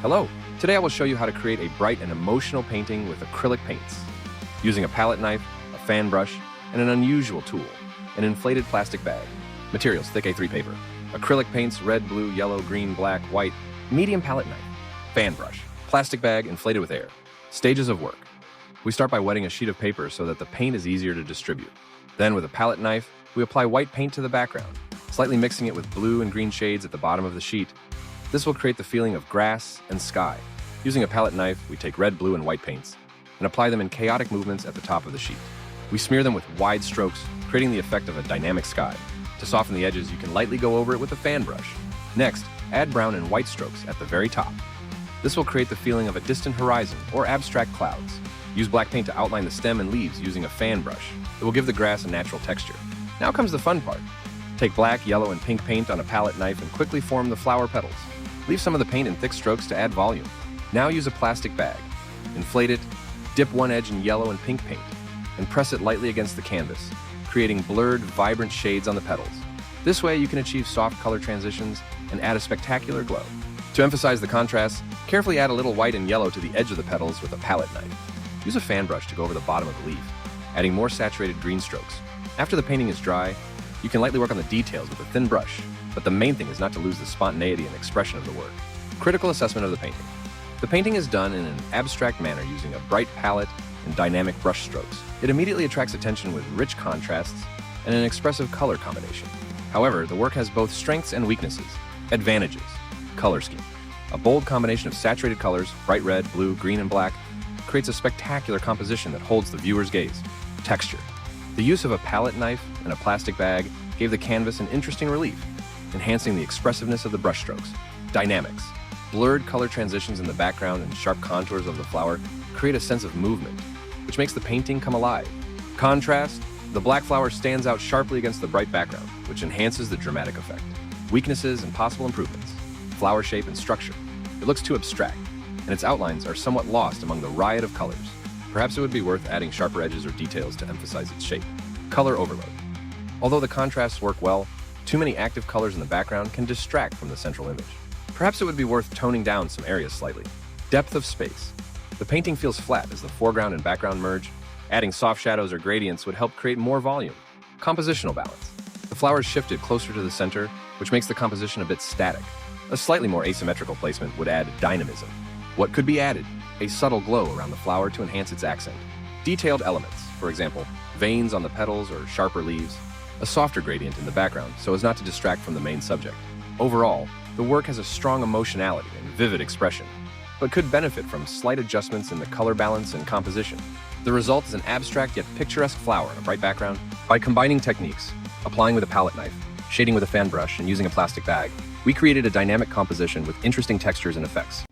Hello! Today I will show you how to create a bright and emotional painting with acrylic paints. Using a palette knife, a fan brush, and an unusual tool, an inflated plastic bag. Materials: thick A3 paper. Acrylic paints: red, blue, yellow, green, black, white. Medium palette knife. Fan brush. Plastic bag inflated with air. Stages of work. We start by wetting a sheet of paper so that the paint is easier to distribute. Then with a palette knife, we apply white paint to the background, slightly mixing it with blue and green shades at the bottom of the sheet. This will create the feeling of grass and sky. Using a palette knife, we take red, blue, and white paints and apply them in chaotic movements at the top of the sheet. We smear them with wide strokes, creating the effect of a dynamic sky. To soften the edges, you can lightly go over it with a fan brush. Next, add brown and white strokes at the very top. This will create the feeling of a distant horizon or abstract clouds. Use black paint to outline the stem and leaves using a fan brush. It will give the grass a natural texture. Now comes the fun part. Take black, yellow, and pink paint on a palette knife and quickly form the flower petals. Leave some of the paint in thick strokes to add volume. Now use a plastic bag. Inflate it, dip one edge in yellow and pink paint, and press it lightly against the canvas, creating blurred, vibrant shades on the petals. This way you can achieve soft color transitions and add a spectacular glow. To emphasize the contrast, carefully add a little white and yellow to the edge of the petals with a palette knife. Use a fan brush to go over the bottom of the leaf, adding more saturated green strokes. After the painting is dry, you can lightly work on the details with a thin brush, but the main thing is not to lose the spontaneity and expression of the work. Critical assessment of the painting. The painting is done in an abstract manner using a bright palette and dynamic brush strokes. It immediately attracts attention with rich contrasts and an expressive color combination. However, the work has both strengths and weaknesses. Advantages. Color scheme. A bold combination of saturated colors, bright red, blue, green, and black, creates a spectacular composition that holds the viewer's gaze. Texture. The use of a palette knife and a plastic bag gave the canvas an interesting relief, enhancing the expressiveness of the brushstrokes. Dynamics. Blurred color transitions in the background and sharp contours of the flower create a sense of movement, which makes the painting come alive. Contrast. The black flower stands out sharply against the bright background, which enhances the dramatic effect. Weaknesses and possible improvements. Flower shape and structure. It looks too abstract, and its outlines are somewhat lost among the riot of colors. Perhaps it would be worth adding sharper edges or details to emphasize its shape. Color overload. Although the contrasts work well, too many active colors in the background can distract from the central image. Perhaps it would be worth toning down some areas slightly. Depth of space. The painting feels flat as the foreground and background merge. Adding soft shadows or gradients would help create more volume. Compositional balance. The flowers shifted closer to the center, which makes the composition a bit static. A slightly more asymmetrical placement would add dynamism. What could be added? A subtle glow around the flower to enhance its accent. Detailed elements, for example, veins on the petals or sharper leaves. A softer gradient in the background so as not to distract from the main subject. Overall, the work has a strong emotionality and vivid expression, but could benefit from slight adjustments in the color balance and composition. The result is an abstract yet picturesque flower on a bright background. By combining techniques, applying with a palette knife, shading with a fan brush, and using a plastic bag, we created a dynamic composition with interesting textures and effects.